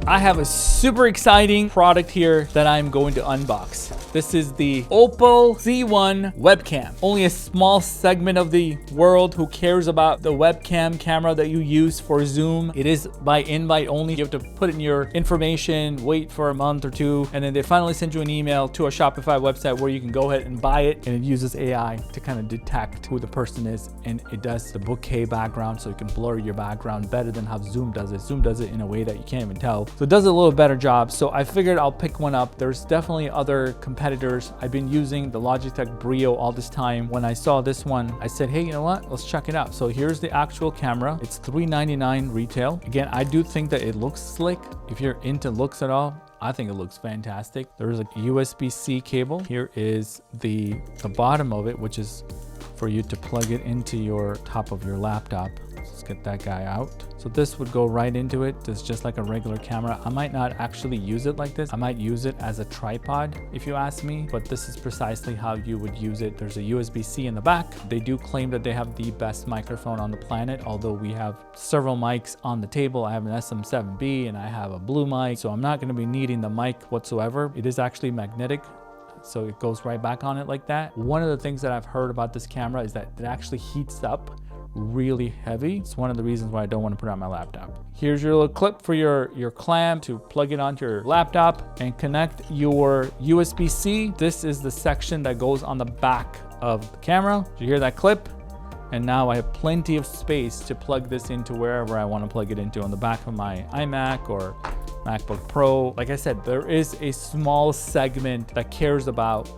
I have a super exciting product here that I'm going to unbox. This is the Opal C1 webcam. Only a small segment of the world who cares about the webcam camera that you use for Zoom. It is by invite only. You have to put in your information, wait for a month or two, and then they finally send you an email to a Shopify website where you can go ahead and buy it. And it uses AI to kind of detect who the person is. And it does the bouquet background, so you can blur your background better than how Zoom does it. Zoom does it in a way that you can't even tell. So it does a little better job. So I figured I'll pick one up. There's definitely other competitors. I've been using the Logitech Brio all this time. When I saw this one, I said, hey, you know what? Let's check it out. So here's the actual camera. It's $399 retail. Again, I do think that it looks slick. If you're into looks at all, I think it looks fantastic. There's a USB-C cable. Here is the bottom of it, which is for you to plug it into your top of your laptop. Let's get that guy out. So this would go right into it. It's just like a regular camera. I might not actually use it like this. I might use it as a tripod if you ask me, but this is precisely how you would use it. There's a USB-C in the back. They do claim that they have the best microphone on the planet, although we have several mics on the table. I have an SM7B and I have a blue mic, so I'm not going to be needing the mic whatsoever. It is actually magnetic, so it goes right back on it like that. One of the things that I've heard about this camera is that it actually heats up really heavy. It's one of the reasons why I don't want to put it on my laptop. Here's your little clip for your clamp to plug it onto your laptop and connect your USB-C. This is the section that goes on the back of the camera. Did you hear that clip? And now I have plenty of space to plug this into wherever I want to plug it into, on the back of my iMac or MacBook Pro. Like I said, there is a small segment that cares about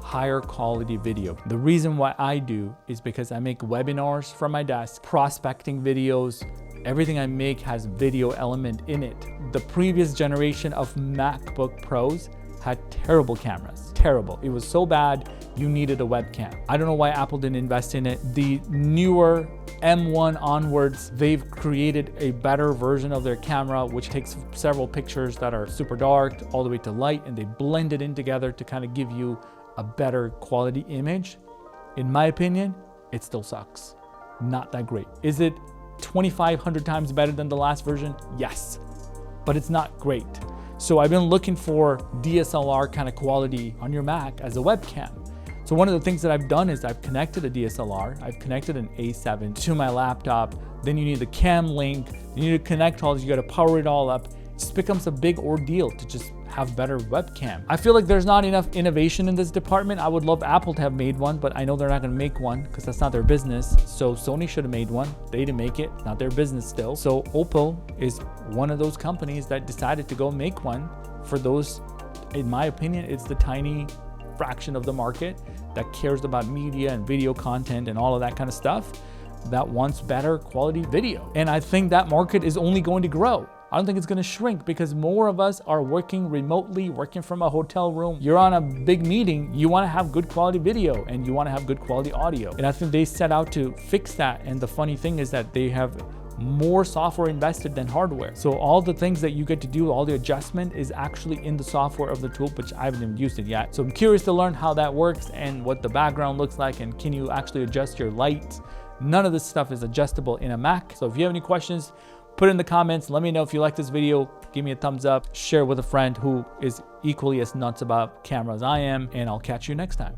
higher quality video. The reason why I do is because I make webinars from my desk, prospecting videos. Everything I make has video element in it. The previous generation of MacBook Pros had terrible cameras, terrible. It was so bad, you needed a webcam. I don't know why Apple didn't invest in it. The newer M1 onwards, they've created a better version of their camera, which takes several pictures that are super dark all the way to light, and they blend it in together to kind of give you a better quality image. In my opinion, it still sucks. Not that great. Is it 2,500 times better than the last version? Yes, but it's not great. So I've been looking for DSLR kind of quality on your Mac as a webcam. So one of the things that I've done is I've connected a DSLR, I've connected an A7 to my laptop. Then you need the cam link, you need to connect all this, you got to power it all up. It just becomes a big ordeal to just have better webcam. I feel like there's not enough innovation in this department. I would love Apple to have made one, but I know they're not going to make one because that's not their business. So Sony should have made one. They didn't make it, not their business still. So Opal is one of those companies that decided to go make one for those. In my opinion, it's the tiny fraction of the market that cares about media and video content and all of that kind of stuff, that wants better quality video. And I think that market is only going to grow. I don't think it's going to shrink because more of us are working remotely, working from a hotel room. You're on a big meeting, you want to have good quality video and you want to have good quality audio. And I think they set out to fix that. And the funny thing is that they have more software invested than hardware. So all the things that you get to do, all the adjustment is actually in the software of the tool, which I haven't even used it yet. So I'm curious to learn how that works and what the background looks like, and can you actually adjust your lights? None of this stuff is adjustable in a Mac. So if you have any questions, put it in the comments. Let me know if you like this video. Give me a thumbs up. Share with a friend who is equally as nuts about cameras as I am, and I'll catch you next time.